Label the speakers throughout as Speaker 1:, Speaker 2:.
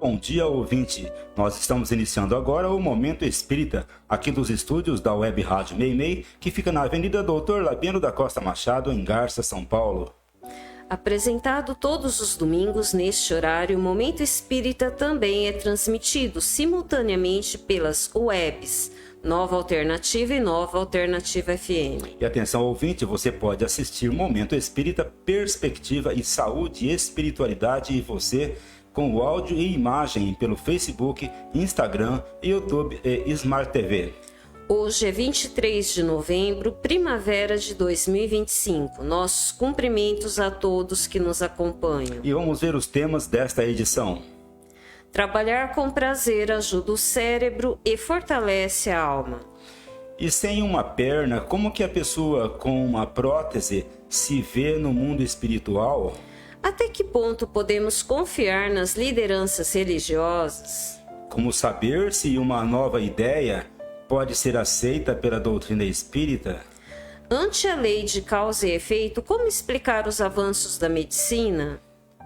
Speaker 1: Bom dia, ouvinte. Nós estamos iniciando agora o Momento Espírita, aqui dos estúdios da Web Rádio Meimei, que fica na Avenida Doutor Labieno da Costa Machado, em Garça, São Paulo.
Speaker 2: Apresentado todos os domingos neste horário, o Momento Espírita também é transmitido simultaneamente pelas webs Nova Alternativa e Nova Alternativa FM.
Speaker 1: E atenção, ouvinte, você pode assistir Momento Espírita, Perspectiva e Saúde e Espiritualidade e você com o áudio e imagem pelo Facebook, Instagram, YouTube e Smart TV.
Speaker 2: Hoje é 23 de novembro, primavera de 2025. Nossos cumprimentos a todos que nos acompanham.
Speaker 1: E vamos ver os temas desta edição.
Speaker 2: Trabalhar com prazer ajuda o cérebro e fortalece a alma.
Speaker 1: E sem uma perna, como que a pessoa com uma prótese se vê no mundo espiritual?
Speaker 2: Até que ponto podemos confiar nas lideranças religiosas?
Speaker 1: Como saber se uma nova ideia pode ser aceita pela doutrina espírita?
Speaker 2: Ante a lei de causa e efeito, como explicar os avanços da medicina?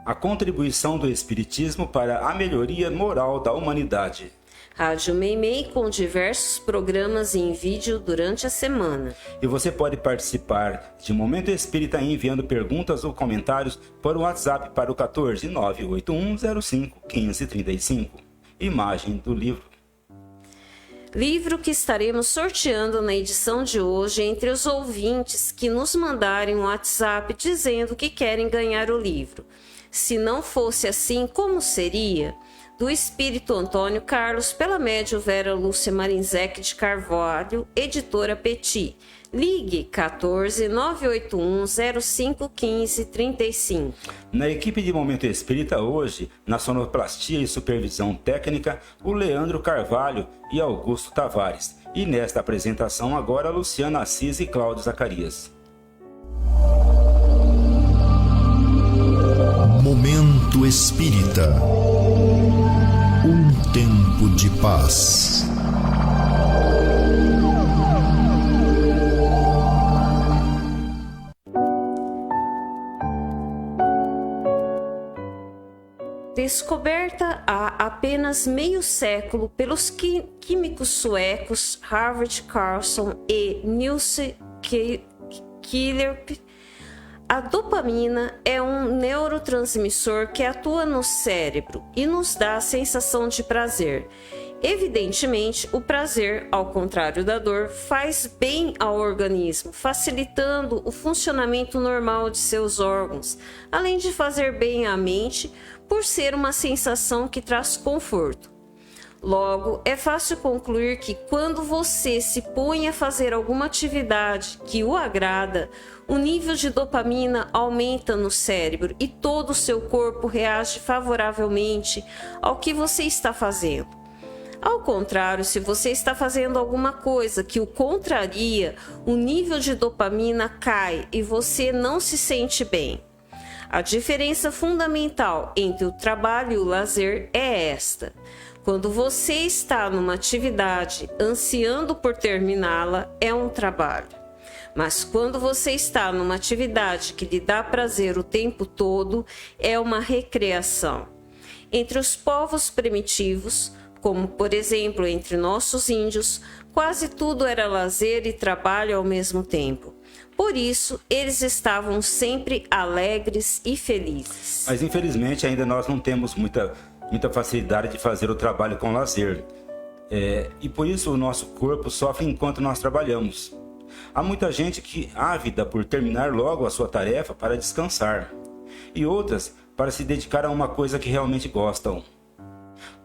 Speaker 1: A contribuição do espiritismo para a melhoria moral da humanidade.
Speaker 2: Rádio Meimei com diversos programas em vídeo durante a semana.
Speaker 1: E você pode participar de Momento Espírita enviando perguntas ou comentários para o WhatsApp para o 14 98105 1535. Imagem do livro.
Speaker 2: Livro que estaremos sorteando na edição de hoje entre os ouvintes que nos mandarem um WhatsApp dizendo que querem ganhar o livro. Se não fosse assim, como seria? Do Espírito Antônio Carlos, pela médium Vera Lúcia Marinzec de Carvalho, editora Petit. Ligue 14 981 05 15 35.
Speaker 1: Na equipe de Momento Espírita hoje, na sonoplastia e supervisão técnica, o Leandro Carvalho e Augusto Tavares. E nesta apresentação agora, Luciana Assis e Cláudio Zacarias.
Speaker 3: Momento Espírita. Um tempo de paz.
Speaker 2: Descoberta há apenas meio século pelos químicos suecos Harvard Carlson e Nils Killerp, a dopamina é um neurotransmissor que atua no cérebro e nos dá a sensação de prazer. Evidentemente, o prazer, ao contrário da dor, faz bem ao organismo, facilitando o funcionamento normal de seus órgãos, além de fazer bem à mente, por ser uma sensação que traz conforto. Logo, é fácil concluir que quando você se põe a fazer alguma atividade que o agrada, o nível de dopamina aumenta no cérebro e todo o seu corpo reage favoravelmente ao que você está fazendo. Ao contrário, se você está fazendo alguma coisa que o contraria, o nível de dopamina cai e você não se sente bem. A diferença fundamental entre o trabalho e o lazer é esta. Quando você está numa atividade ansiando por terminá-la, é um trabalho. Mas quando você está numa atividade que lhe dá prazer o tempo todo, é uma recreação. Entre os povos primitivos, como por exemplo entre nossos índios, quase tudo era lazer e trabalho ao mesmo tempo. Por isso, eles estavam sempre alegres e felizes.
Speaker 1: Mas infelizmente ainda nós não temos muita facilidade de fazer o trabalho com lazer. E por isso o nosso corpo sofre enquanto nós trabalhamos. Há muita gente que ávida por terminar logo a sua tarefa para descansar, e outras para se dedicar a uma coisa que realmente gostam.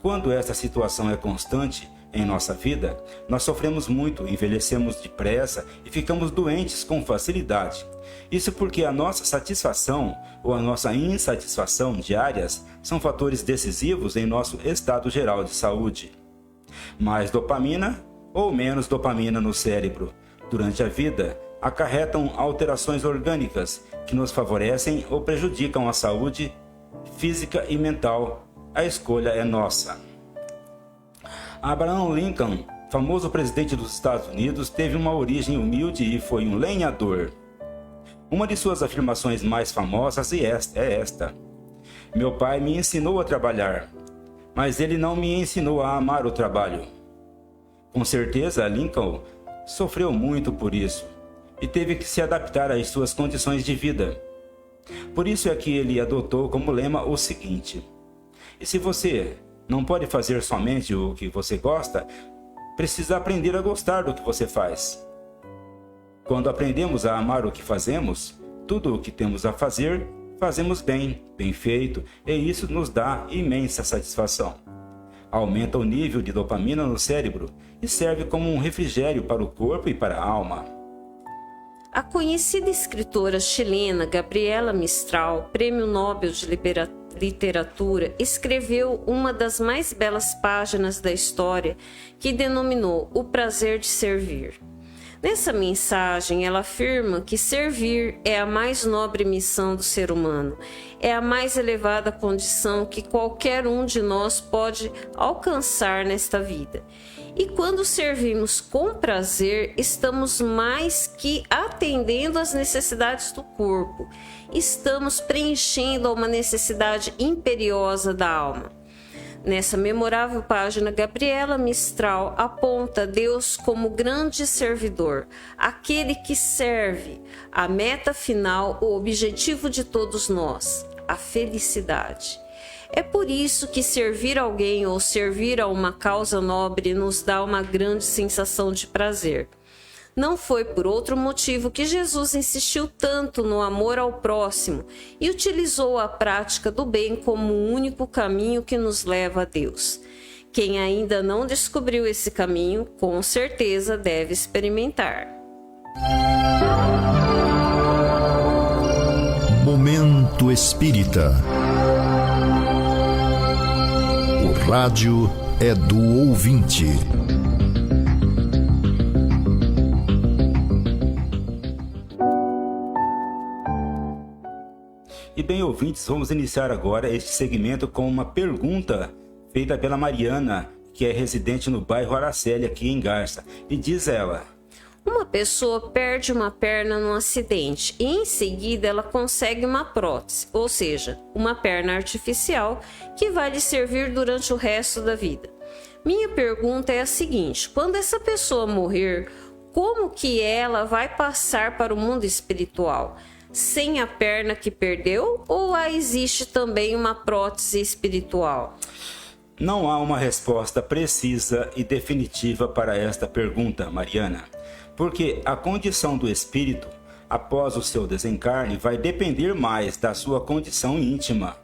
Speaker 1: Quando essa situação é constante em nossa vida, nós sofremos muito, envelhecemos depressa e ficamos doentes com facilidade. Isso porque a nossa satisfação ou a nossa insatisfação diárias são fatores decisivos em nosso estado geral de saúde. Mais dopamina ou menos dopamina no cérebro durante a vida acarretam alterações orgânicas que nos favorecem ou prejudicam a saúde física e mental. A escolha é nossa. Abraham Lincoln, famoso presidente dos Estados Unidos, teve uma origem humilde e foi um lenhador. Uma de suas afirmações mais famosas é esta: meu pai me ensinou a trabalhar. mas ele não me ensinou a amar o trabalho. Com certeza, Lincoln sofreu muito por isso e teve que se adaptar às suas condições de vida. Por isso é que ele adotou como lema o seguinte: e se você não pode fazer somente o que você gosta, precisa aprender a gostar do que você faz. Quando aprendemos a amar o que fazemos, tudo o que temos a fazer, fazemos bem, bem feito, e isso nos dá imensa satisfação. Aumenta o nível de dopamina no cérebro e serve como um refrigério para o corpo e para a alma.
Speaker 2: A conhecida escritora chilena Gabriela Mistral, Prêmio Nobel de Literatura, escreveu uma das mais belas páginas da história que denominou O Prazer de Servir. Nessa mensagem, ela afirma que servir é a mais nobre missão do ser humano, é a mais elevada condição que qualquer um de nós pode alcançar nesta vida. E quando servimos com prazer, estamos mais que atendendo às necessidades do corpo, estamos preenchendo uma necessidade imperiosa da alma. Nessa memorável página, Gabriela Mistral aponta Deus como grande servidor, aquele que serve, a meta final, o objetivo de todos nós, a felicidade. É por isso que servir alguém ou servir a uma causa nobre nos dá uma grande sensação de prazer. Não foi por outro motivo que Jesus insistiu tanto no amor ao próximo e utilizou a prática do bem como o único caminho que nos leva a Deus. Quem ainda não descobriu esse caminho, com certeza deve experimentar.
Speaker 3: Momento Espírita. O rádio é do ouvinte.
Speaker 1: E bem, ouvintes, vamos iniciar agora este segmento com uma pergunta feita pela Mariana, que é residente no bairro Araceli, aqui em Garça. E diz ela:
Speaker 2: uma pessoa perde uma perna num acidente e em seguida ela consegue uma prótese, ou seja, uma perna artificial que vai lhe servir durante o resto da vida. Minha pergunta é a seguinte: quando essa pessoa morrer, como que ela vai passar para o mundo espiritual? Sem a perna que perdeu, ou existe também uma prótese espiritual?
Speaker 1: Não há uma resposta precisa e definitiva para esta pergunta, Mariana, porque a condição do espírito, após o seu desencarne, vai depender mais da sua condição íntima,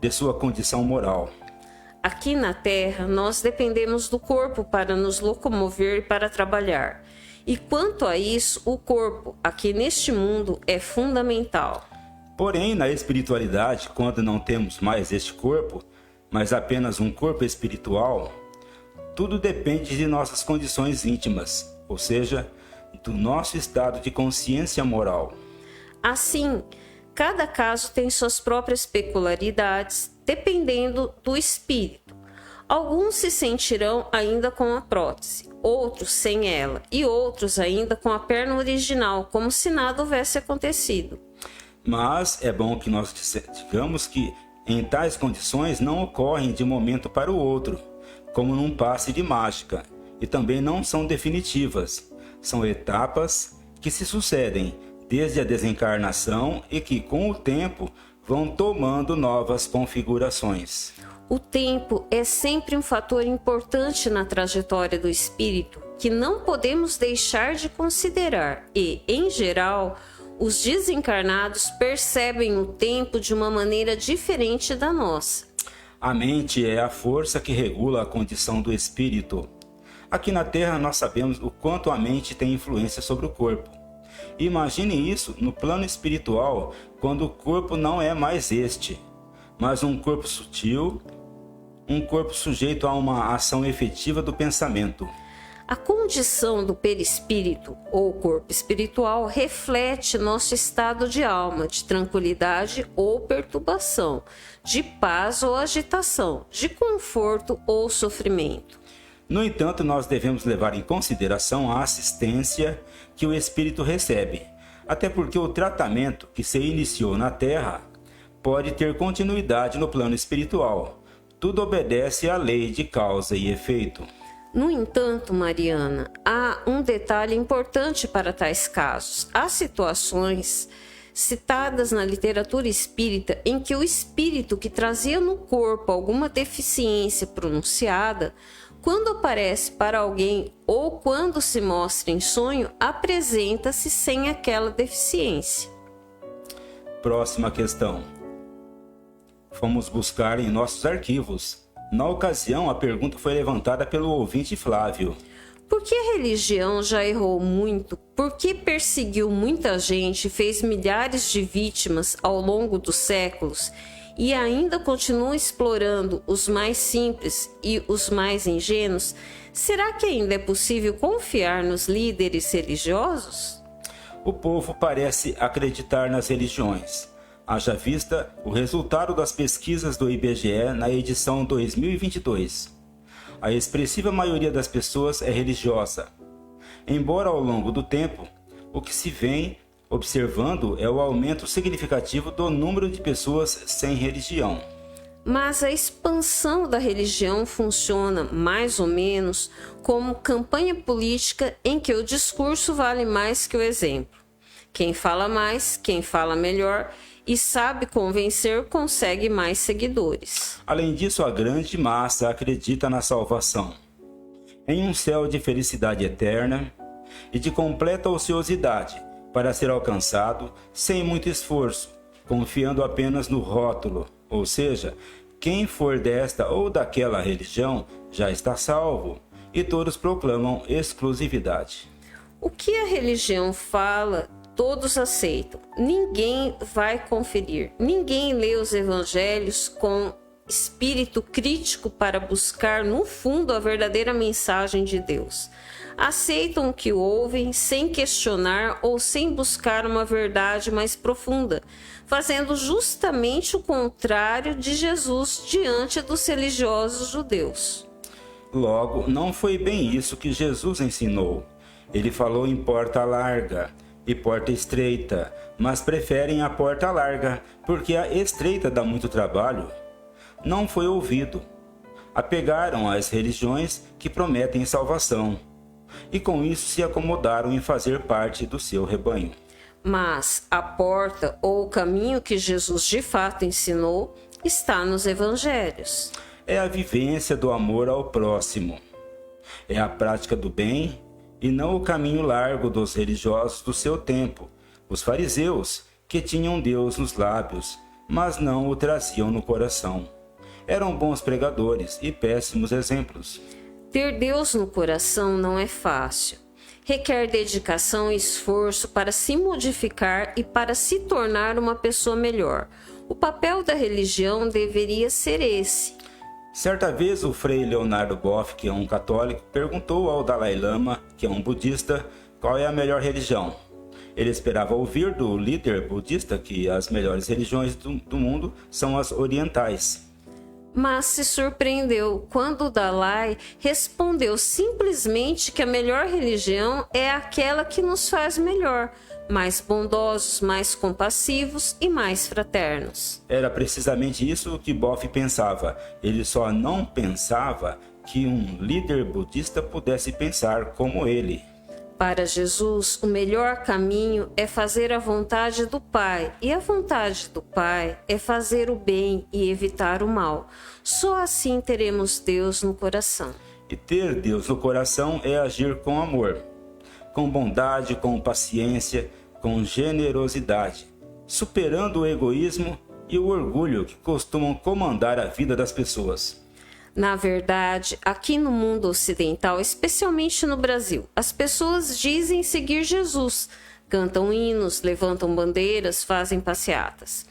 Speaker 1: de sua condição moral.
Speaker 2: Aqui na Terra, nós dependemos do corpo para nos locomover e para trabalhar. E quanto a isso, o corpo, aqui neste mundo, é fundamental.
Speaker 1: Porém, na espiritualidade, quando não temos mais este corpo, mas apenas um corpo espiritual, tudo depende de nossas condições íntimas, ou seja, do nosso estado de consciência moral.
Speaker 2: Assim, cada caso tem suas próprias peculiaridades, dependendo do espírito. Alguns se sentirão ainda com a prótese, outros sem ela, e outros ainda com a perna original, como se nada houvesse acontecido.
Speaker 1: Mas é bom que nós digamos que em tais condições não ocorrem de um momento para o outro, como num passe de mágica, e também não são definitivas. São etapas que se sucedem desde a desencarnação e que, com o tempo, vão tomando novas configurações.
Speaker 2: O tempo é sempre um fator importante na trajetória do espírito que não podemos deixar de considerar e, em geral, os desencarnados percebem o tempo de uma maneira diferente da nossa.
Speaker 1: A mente é a força que regula a condição do espírito. Aqui na Terra nós sabemos o quanto a mente tem influência sobre o corpo. Imagine isso no plano espiritual, quando o corpo não é mais este, mas um corpo sutil, um corpo sujeito a uma ação efetiva do pensamento.
Speaker 2: A condição do perispírito, ou corpo espiritual, reflete nosso estado de alma, de tranquilidade ou perturbação, de paz ou agitação, de conforto ou sofrimento.
Speaker 1: No entanto, nós devemos levar em consideração a assistência que o espírito recebe, até porque o tratamento que se iniciou na Terra pode ter continuidade no plano espiritual, tudo obedece à lei de causa e efeito.
Speaker 2: No entanto, Mariana, há um detalhe importante para tais casos. Há situações citadas na literatura espírita em que o espírito que trazia no corpo alguma deficiência pronunciada, quando aparece para alguém ou quando se mostra em sonho, apresenta-se sem aquela deficiência.
Speaker 1: Próxima questão. Fomos buscar em nossos arquivos. Na ocasião, a pergunta foi levantada pelo ouvinte Flávio.
Speaker 2: Por que a religião já errou muito? Por que perseguiu muita gente, fez milhares de vítimas ao longo dos séculos e ainda continua explorando os mais simples e os mais ingênuos? Será que ainda é possível confiar nos líderes religiosos?
Speaker 1: O povo parece acreditar nas religiões. Haja vista o resultado das pesquisas do IBGE na edição 2022. A expressiva maioria das pessoas é religiosa. Embora ao longo do tempo, o que se vem observando é o aumento significativo do número de pessoas sem religião.
Speaker 2: Mas a expansão da religião funciona mais ou menos como campanha política em que o discurso vale mais que o exemplo. Quem fala mais, quem fala melhor e sabe convencer consegue mais seguidores.
Speaker 1: Além disso, a grande massa acredita na salvação, em um céu de felicidade eterna e de completa ociosidade para ser alcançado sem muito esforço, confiando apenas no rótulo, ou seja, quem for desta ou daquela religião já está salvo, e todos proclamam exclusividade.
Speaker 2: O que a religião fala, todos aceitam. Ninguém vai conferir. Ninguém lê os evangelhos com espírito crítico para buscar no fundo a verdadeira mensagem de Deus. Aceitam o que ouvem sem questionar ou sem buscar uma verdade mais profunda, fazendo justamente o contrário de Jesus diante dos religiosos judeus.
Speaker 1: Logo, não foi bem isso que Jesus ensinou. Ele falou em porta larga e porta estreita, mas preferem a porta larga, porque a estreita dá muito trabalho. Não foi ouvido. Apegaram às religiões que prometem salvação, e com isso se acomodaram em fazer parte do seu rebanho.
Speaker 2: Mas a porta ou o caminho que Jesus de fato ensinou está nos evangelhos.
Speaker 1: É a vivência do amor ao próximo. É a prática do bem e não o caminho largo dos religiosos do seu tempo, os fariseus, que tinham Deus nos lábios, mas não o traziam no coração. Eram bons pregadores e péssimos exemplos.
Speaker 2: Ter Deus no coração não é fácil. Requer dedicação e esforço para se modificar e para se tornar uma pessoa melhor. O papel da religião deveria ser esse.
Speaker 1: Certa vez o frei Leonardo Boff, que é um católico, perguntou ao Dalai Lama, que é um budista, qual é a melhor religião. Ele esperava ouvir do líder budista que as melhores religiões do mundo são as orientais.
Speaker 2: Mas se surpreendeu quando o Dalai respondeu simplesmente que a melhor religião é aquela que nos faz melhor, mais bondosos, mais compassivos e mais fraternos.
Speaker 1: Era precisamente isso que Boff pensava. Ele só não pensava que um líder budista pudesse pensar como ele.
Speaker 2: Para Jesus, o melhor caminho é fazer a vontade do Pai, e a vontade do Pai é fazer o bem e evitar o mal. Só assim teremos Deus no coração.
Speaker 1: E ter Deus no coração é agir com amor, com bondade, com paciência, com generosidade, superando o egoísmo e o orgulho que costumam comandar a vida das pessoas.
Speaker 2: Na verdade, aqui no mundo ocidental, especialmente no Brasil, as pessoas dizem seguir Jesus, cantam hinos, levantam bandeiras, fazem passeatas.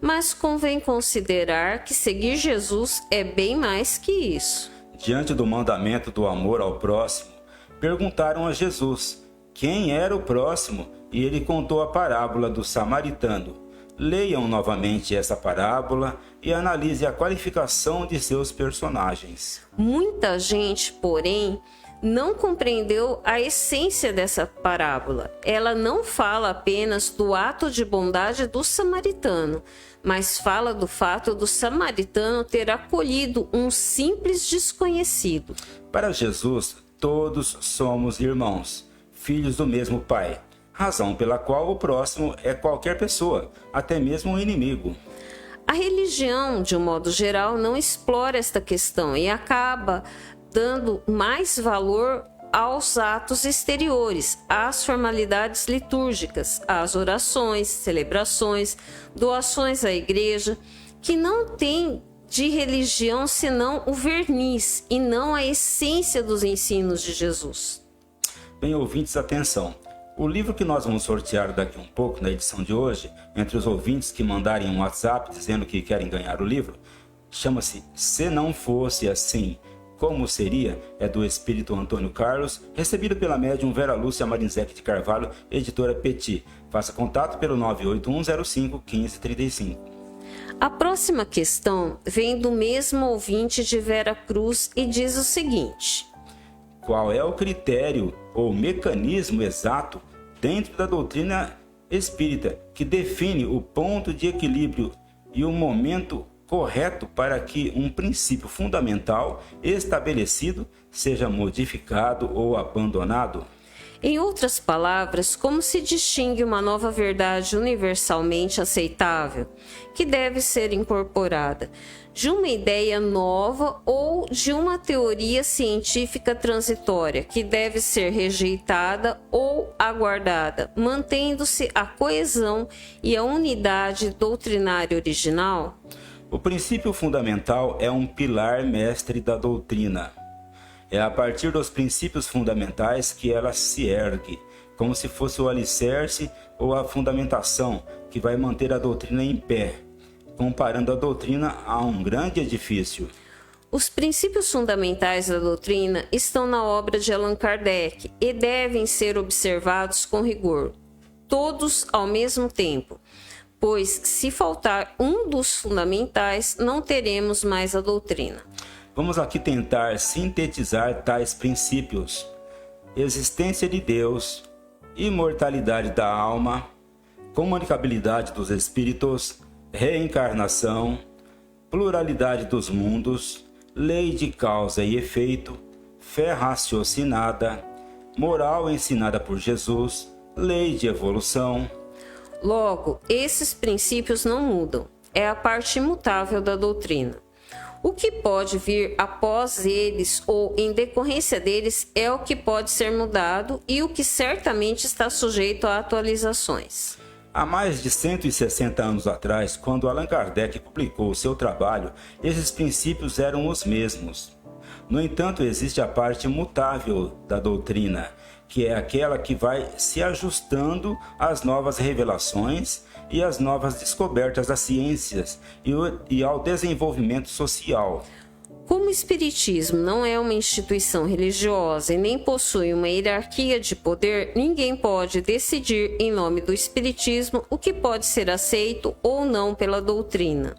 Speaker 2: Mas convém considerar que seguir Jesus é bem mais que isso.
Speaker 1: Diante do mandamento do amor ao próximo, perguntaram a Jesus quem era o próximo e ele contou a parábola do samaritano. Leiam novamente essa parábola e analise a qualificação de seus personagens.
Speaker 2: Muita gente, porém, não compreendeu a essência dessa parábola. Ela não fala apenas do ato de bondade do samaritano, mas fala do fato do samaritano ter acolhido um simples desconhecido.
Speaker 1: Para Jesus, todos somos irmãos, filhos do mesmo Pai, razão pela qual o próximo é qualquer pessoa, até mesmo um inimigo.
Speaker 2: A religião, de um modo geral, não explora esta questão e acaba dando mais valor aos atos exteriores, às formalidades litúrgicas, às orações, celebrações, doações à igreja, que não tem de religião senão o verniz e não a essência dos ensinos de Jesus.
Speaker 1: Bem, ouvintes, atenção. O livro que nós vamos sortear daqui um pouco na edição de hoje, entre os ouvintes que mandarem um WhatsApp dizendo que querem ganhar o livro, chama-se Se Não Fosse Assim, Como Seria? É do Espírito Antônio Carlos, recebido pela médium Vera Lúcia Marinzec de Carvalho, editora Petit. Faça contato pelo 981051535.
Speaker 2: A próxima questão vem do mesmo ouvinte de Vera Cruz e diz o seguinte:
Speaker 1: qual é o critério ou mecanismo exato dentro da doutrina espírita que define o ponto de equilíbrio e o momento correto para que um princípio fundamental estabelecido seja modificado ou abandonado?
Speaker 2: Em outras palavras, como se distingue uma nova verdade universalmente aceitável, que deve ser incorporada, de uma ideia nova ou de uma teoria científica transitória, que deve ser rejeitada ou aguardada, mantendo-se a coesão e a unidade doutrinária original?
Speaker 1: O princípio fundamental é um pilar mestre da doutrina. É a partir dos princípios fundamentais que ela se ergue, como se fosse o alicerce ou a fundamentação que vai manter a doutrina em pé, comparando a doutrina a um grande edifício.
Speaker 2: Os princípios fundamentais da doutrina estão na obra de Allan Kardec e devem ser observados com rigor, todos ao mesmo tempo, pois se faltar um dos fundamentais, não teremos mais a doutrina.
Speaker 1: Vamos aqui tentar sintetizar tais princípios: existência de Deus, imortalidade da alma, comunicabilidade dos espíritos, reencarnação, pluralidade dos mundos, lei de causa e efeito, fé raciocinada, moral ensinada por Jesus, lei de evolução.
Speaker 2: Logo, esses princípios não mudam, é a parte imutável da doutrina. O que pode vir após eles ou em decorrência deles é o que pode ser mudado e o que certamente está sujeito a atualizações.
Speaker 1: Há mais de 160 anos atrás, quando Allan Kardec publicou o seu trabalho, esses princípios eram os mesmos. No entanto, existe a parte mutável da doutrina, que é aquela que vai se ajustando às novas revelações e às novas descobertas das ciências e ao desenvolvimento social.
Speaker 2: Como o Espiritismo não é uma instituição religiosa e nem possui uma hierarquia de poder, ninguém pode decidir em nome do Espiritismo o que pode ser aceito ou não pela doutrina.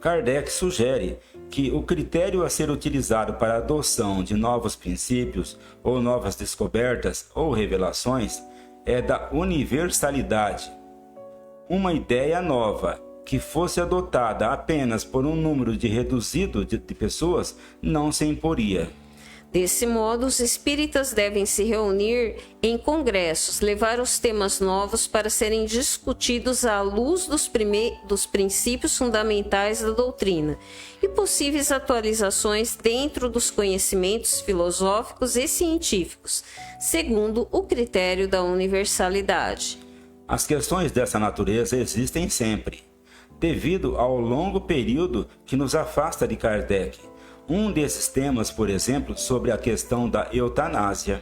Speaker 1: Kardec sugere que o critério a ser utilizado para a adoção de novos princípios ou novas descobertas ou revelações é da universalidade. Uma ideia nova que fosse adotada apenas por um número reduzido de pessoas não se imporia.
Speaker 2: Desse modo, os espíritas devem se reunir em congressos, levar os temas novos para serem discutidos à luz dos princípios fundamentais da doutrina e possíveis atualizações dentro dos conhecimentos filosóficos e científicos, segundo o critério da universalidade.
Speaker 1: As questões dessa natureza existem sempre, devido ao longo período que nos afasta de Kardec. Um desses temas, por exemplo, sobre a questão da eutanásia,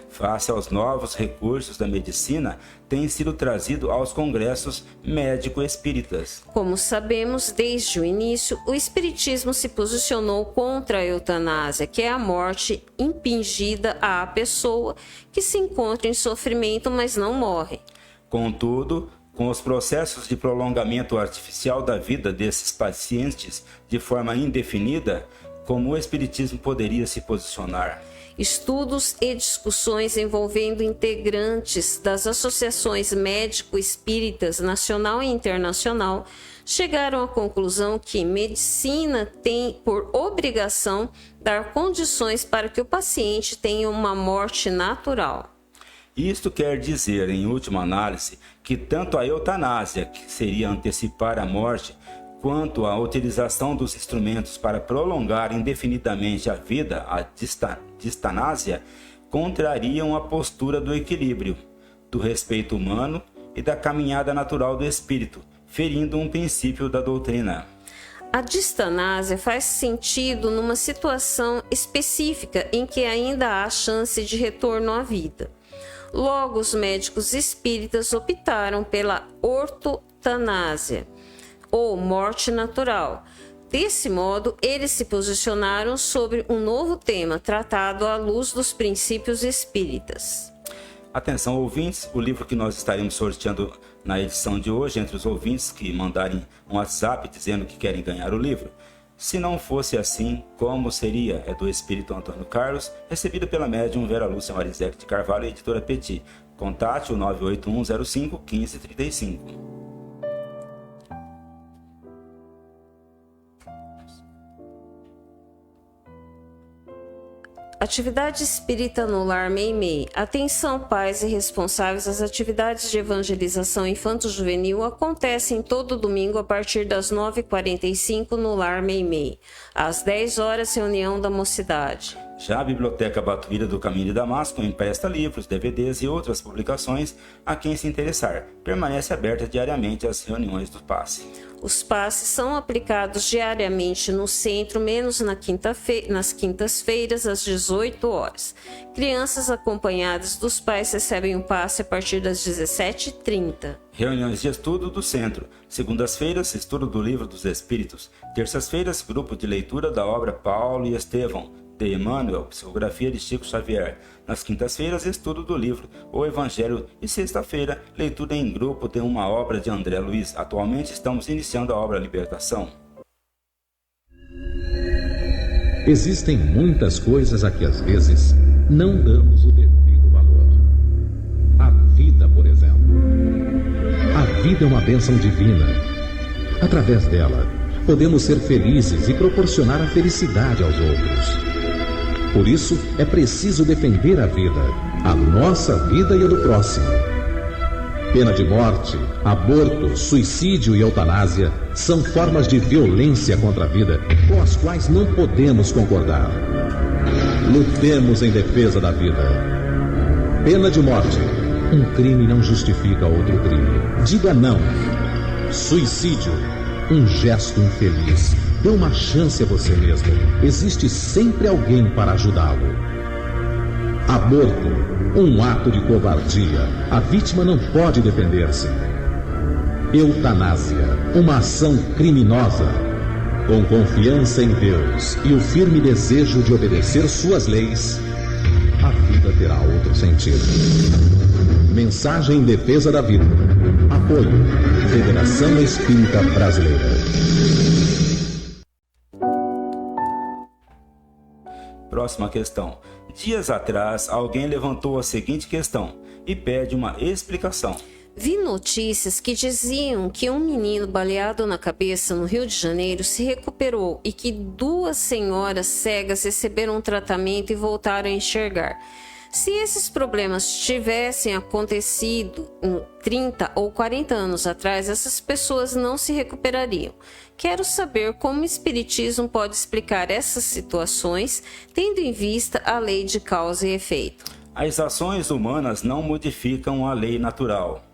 Speaker 1: face aos novos recursos da medicina, tem sido trazido aos congressos médico-espíritas.
Speaker 2: Como sabemos, desde o início, o Espiritismo se posicionou contra a eutanásia, que é a morte impingida à pessoa que se encontra em sofrimento, mas não morre.
Speaker 1: Contudo, com os processos de prolongamento artificial da vida desses pacientes de forma indefinida, como o Espiritismo poderia se posicionar?
Speaker 2: Estudos e discussões envolvendo integrantes das associações médico-espíritas nacional e internacional chegaram à conclusão que medicina tem por obrigação dar condições para que o paciente tenha uma morte natural.
Speaker 1: Isto quer dizer, em última análise, que tanto a eutanásia, que seria antecipar a morte, quanto a utilização dos instrumentos para prolongar indefinidamente a vida, a distanásia, contrariam a postura do equilíbrio, do respeito humano e da caminhada natural do espírito, ferindo um princípio da doutrina.
Speaker 2: A distanásia faz sentido numa situação específica em que ainda há chance de retorno à vida. Logo, os médicos espíritas optaram pela ortotanásia, ou morte natural. Desse modo, eles se posicionaram sobre um novo tema tratado à luz dos princípios espíritas.
Speaker 1: Atenção, ouvintes, o livro que nós estaremos sorteando na edição de hoje, entre os ouvintes que mandarem um WhatsApp dizendo que querem ganhar o livro. Se não fosse assim, como seria? É do Espírito Antônio Carlos, recebido pela médium Vera Lúcia Marizete de Carvalho e editora Petit. Contate o 981051535.
Speaker 2: Atividade espírita no lar Meimei. Atenção, pais e responsáveis. As atividades de evangelização infanto-juvenil acontecem todo domingo a partir das 9h45 no lar Meimei. Às 10 horas, reunião da mocidade.
Speaker 1: Já a Biblioteca Batuíra do Caminho de Damasco empresta livros, DVDs e outras publicações a quem se interessar. Permanece aberta diariamente às reuniões do passe.
Speaker 2: Os passes são aplicados diariamente no centro, menos nas quintas-feiras, às 18 horas. Crianças acompanhadas dos pais recebem o passe a partir das 17h30.
Speaker 1: Reuniões de estudo do centro. Segundas-feiras, estudo do Livro dos Espíritos. Terças-feiras, grupo de leitura da obra Paulo e Estevão, de Emmanuel, psicografia de Chico Xavier. Nas quintas-feiras, estudo do livro O Evangelho. E sexta-feira, leitura em grupo de uma obra de André Luiz. Atualmente estamos iniciando a obra Libertação.
Speaker 4: Existem muitas coisas a que às vezes não damos o devido valor. A vida, por exemplo. A vida é uma bênção divina. Através dela, podemos ser felizes e proporcionar a felicidade aos outros. Por isso, é preciso defender a vida, a nossa vida e a do próximo. Pena de morte, aborto, suicídio e eutanásia são formas de violência contra a vida com as quais não podemos concordar. Lutemos em defesa da vida. Pena de morte. Um crime não justifica outro crime. Diga não. Suicídio. Um gesto infeliz. Dê uma chance a você mesmo. Existe sempre alguém para ajudá-lo. Aborto. Um ato de covardia. A vítima não pode defender-se. Eutanásia. Uma ação criminosa. Com confiança em Deus e o firme desejo de obedecer suas leis, a vida terá outro sentido. Mensagem em defesa da vida. Apoio. Federação Espírita Brasileira.
Speaker 1: Próxima questão. Dias atrás, alguém levantou a seguinte questão e pede uma explicação.
Speaker 2: Vi notícias que diziam que um menino baleado na cabeça no Rio de Janeiro se recuperou e que 2 senhoras cegas receberam um tratamento e voltaram a enxergar. Se esses problemas tivessem acontecido 30 ou 40 anos atrás, essas pessoas não se recuperariam. Quero saber como o Espiritismo pode explicar essas situações, tendo em vista a lei de causa e efeito.
Speaker 1: As ações humanas não modificam a lei natural.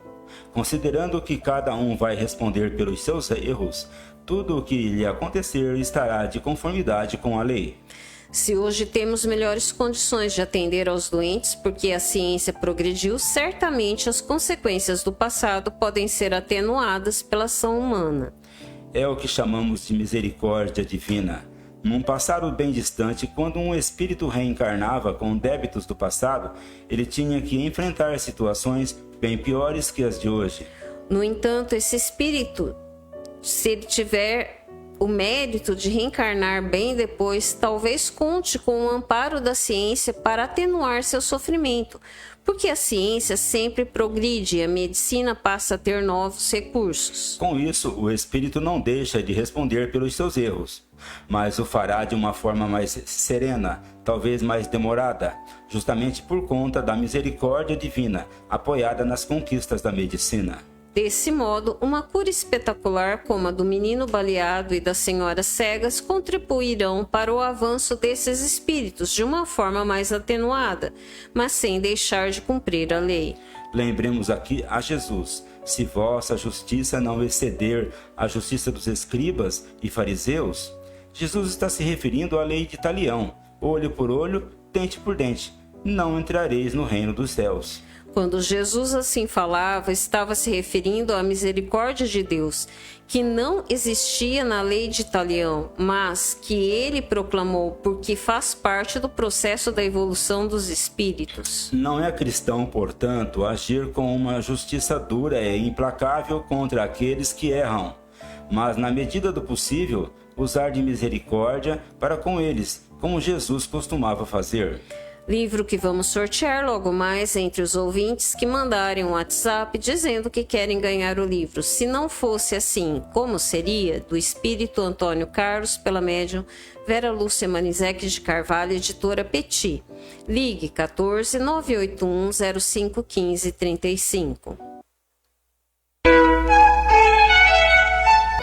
Speaker 1: Considerando que cada um vai responder pelos seus erros, tudo o que lhe acontecer estará de conformidade com a lei.
Speaker 2: Se hoje temos melhores condições de atender aos doentes porque a ciência progrediu, certamente as consequências do passado podem ser atenuadas pela ação humana.
Speaker 1: É o que chamamos de misericórdia divina. Num passado bem distante, quando um espírito reencarnava com débitos do passado, ele tinha que enfrentar situações bem piores que as de hoje.
Speaker 2: No entanto, esse espírito, se ele tiver o mérito de reencarnar bem depois talvez conte com o amparo da ciência para atenuar seu sofrimento, porque a ciência sempre progride e a medicina passa a ter novos recursos.
Speaker 1: Com isso, o espírito não deixa de responder pelos seus erros, mas o fará de uma forma mais serena, talvez mais demorada, justamente por conta da misericórdia divina, apoiada nas conquistas da medicina.
Speaker 2: Desse modo, uma cura espetacular como a do menino baleado e das senhoras cegas contribuirão para o avanço desses espíritos de uma forma mais atenuada, mas sem deixar de cumprir a lei.
Speaker 1: Lembremos aqui a Jesus: se vossa justiça não exceder a justiça dos escribas e fariseus. Jesus está se referindo à lei de Talião: olho por olho, dente por dente, não entrareis no reino dos céus.
Speaker 2: Quando Jesus assim falava, estava se referindo à misericórdia de Deus, que não existia na lei de Talião, mas que ele proclamou porque faz parte do processo da evolução dos espíritos.
Speaker 1: Não é cristão, portanto, agir com uma justiça dura e implacável contra aqueles que erram, mas, na medida do possível, usar de misericórdia para com eles, como Jesus costumava fazer.
Speaker 2: Livro que vamos sortear logo mais entre os ouvintes que mandarem um WhatsApp dizendo que querem ganhar o livro Se Não Fosse Assim, Como Seria? Do Espírito Antônio Carlos, pela médium Vera Lúcia Marinzec de Carvalho, editora Petit. Ligue 14 981 05 15 35.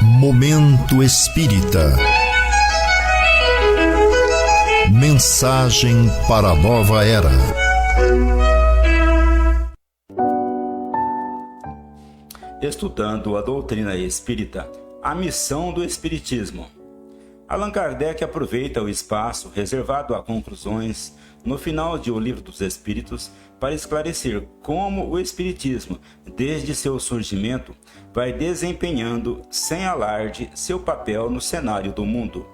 Speaker 3: Momento Espírita. Mensagem para a nova era.
Speaker 1: Estudando a doutrina espírita, a missão do espiritismo. Allan Kardec aproveita o espaço reservado a conclusões no final de O Livro dos Espíritos para esclarecer como o espiritismo, desde seu surgimento, vai desempenhando sem alarde seu papel no cenário do mundo,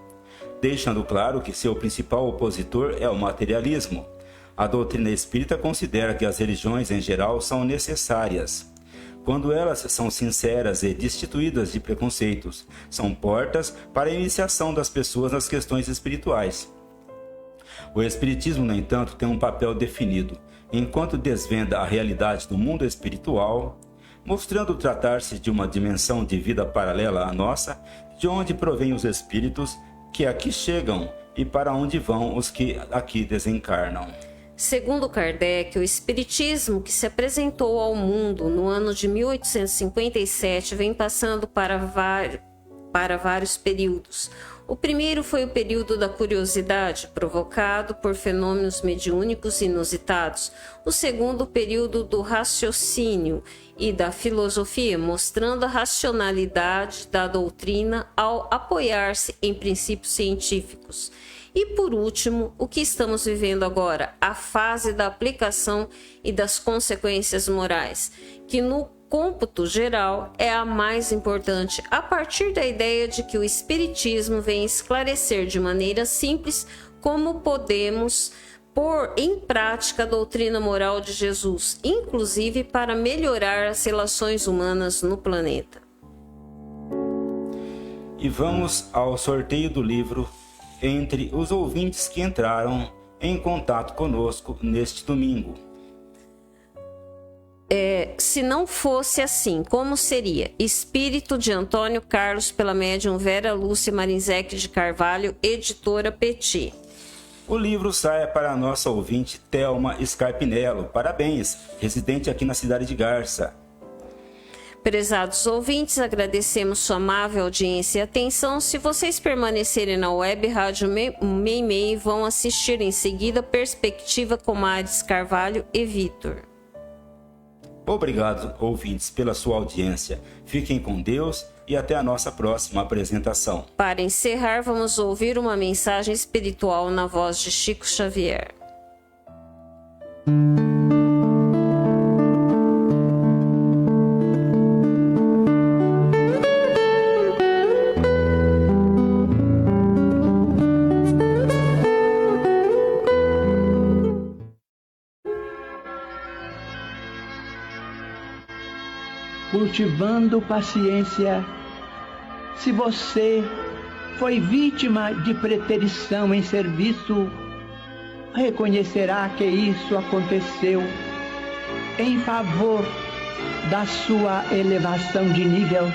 Speaker 1: deixando claro que seu principal opositor é o materialismo. A doutrina espírita considera que as religiões em geral são necessárias, quando elas são sinceras e destituídas de preconceitos, são portas para a iniciação das pessoas nas questões espirituais. O espiritismo, no entanto, tem um papel definido, enquanto desvenda a realidade do mundo espiritual, mostrando tratar-se de uma dimensão de vida paralela à nossa, de onde provêm os espíritos que aqui chegam e para onde vão os que aqui desencarnam.
Speaker 2: Segundo Kardec, o espiritismo que se apresentou ao mundo no ano de 1857 vem passando para vários períodos. O primeiro foi o período da curiosidade, provocado por fenômenos mediúnicos inusitados. O segundo, o período do raciocínio e da filosofia, mostrando a racionalidade da doutrina ao apoiar-se em princípios científicos. E por último, o que estamos vivendo agora, a fase da aplicação e das consequências morais, que no cômputo geral é a mais importante, a partir da ideia de que o espiritismo vem esclarecer de maneira simples como podemos pôr em prática a doutrina moral de Jesus, inclusive para melhorar as relações humanas no planeta.
Speaker 1: E vamos ao sorteio do livro entre os ouvintes que entraram em contato conosco neste domingo.
Speaker 2: Se não fosse assim, como seria? Espírito de Antônio Carlos, pela médium Vera Lúcia Marinzec de Carvalho, editora Petit.
Speaker 1: O livro sai para a nossa ouvinte Thelma Scarpinello. Parabéns, residente aqui na cidade de Garça.
Speaker 2: Prezados ouvintes, agradecemos sua amável audiência e atenção. Se vocês permanecerem na web rádio Meimei, vão assistir em seguida Perspectiva com Maris Carvalho e Vitor.
Speaker 1: Obrigado, ouvintes, pela sua audiência. Fiquem com Deus e até a nossa próxima apresentação.
Speaker 2: Para encerrar, vamos ouvir uma mensagem espiritual na voz de Chico Xavier.
Speaker 5: Cultivando paciência. Se você foi vítima de preterição em serviço, reconhecerá que isso aconteceu em favor da sua elevação de nível.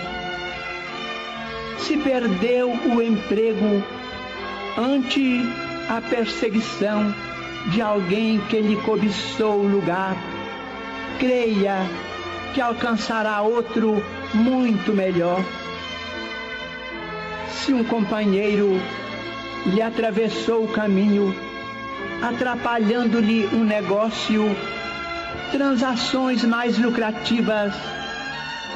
Speaker 5: Se perdeu o emprego ante a perseguição de alguém que lhe cobiçou o lugar, creia que alcançará outro muito melhor. Se um companheiro lhe atravessou o caminho, atrapalhando-lhe um negócio, transações mais lucrativas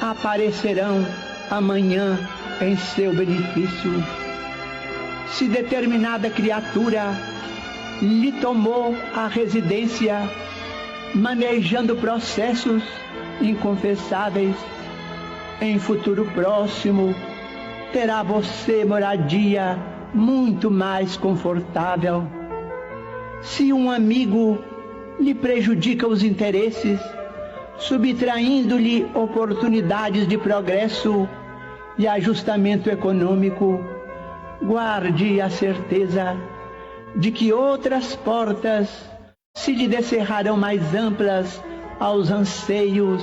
Speaker 5: aparecerão amanhã em seu benefício. Se determinada criatura lhe tomou a residência, manejando processos inconfessáveis, em futuro próximo terá você moradia muito mais confortável. Se um amigo lhe prejudica os interesses, subtraindo-lhe oportunidades de progresso e ajustamento econômico, guarde a certeza de que outras portas se lhe descerrarão mais amplas aos anseios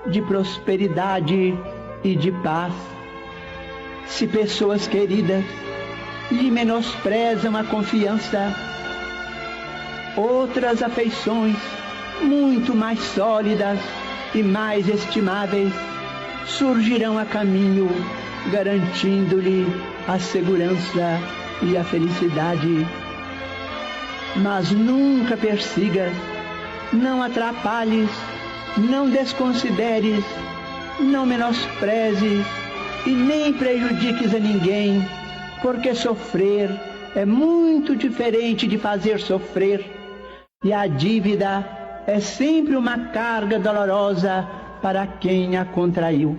Speaker 5: de prosperidade e de paz. Se pessoas queridas lhe menosprezam a confiança, outras afeições muito mais sólidas e mais estimáveis surgirão a caminho, garantindo-lhe a segurança e a felicidade. Mas nunca persigas, não atrapalhes, não desconsideres, não menosprezes e nem prejudiques a ninguém, porque sofrer é muito diferente de fazer sofrer, e a dívida é sempre uma carga dolorosa para quem a contraiu.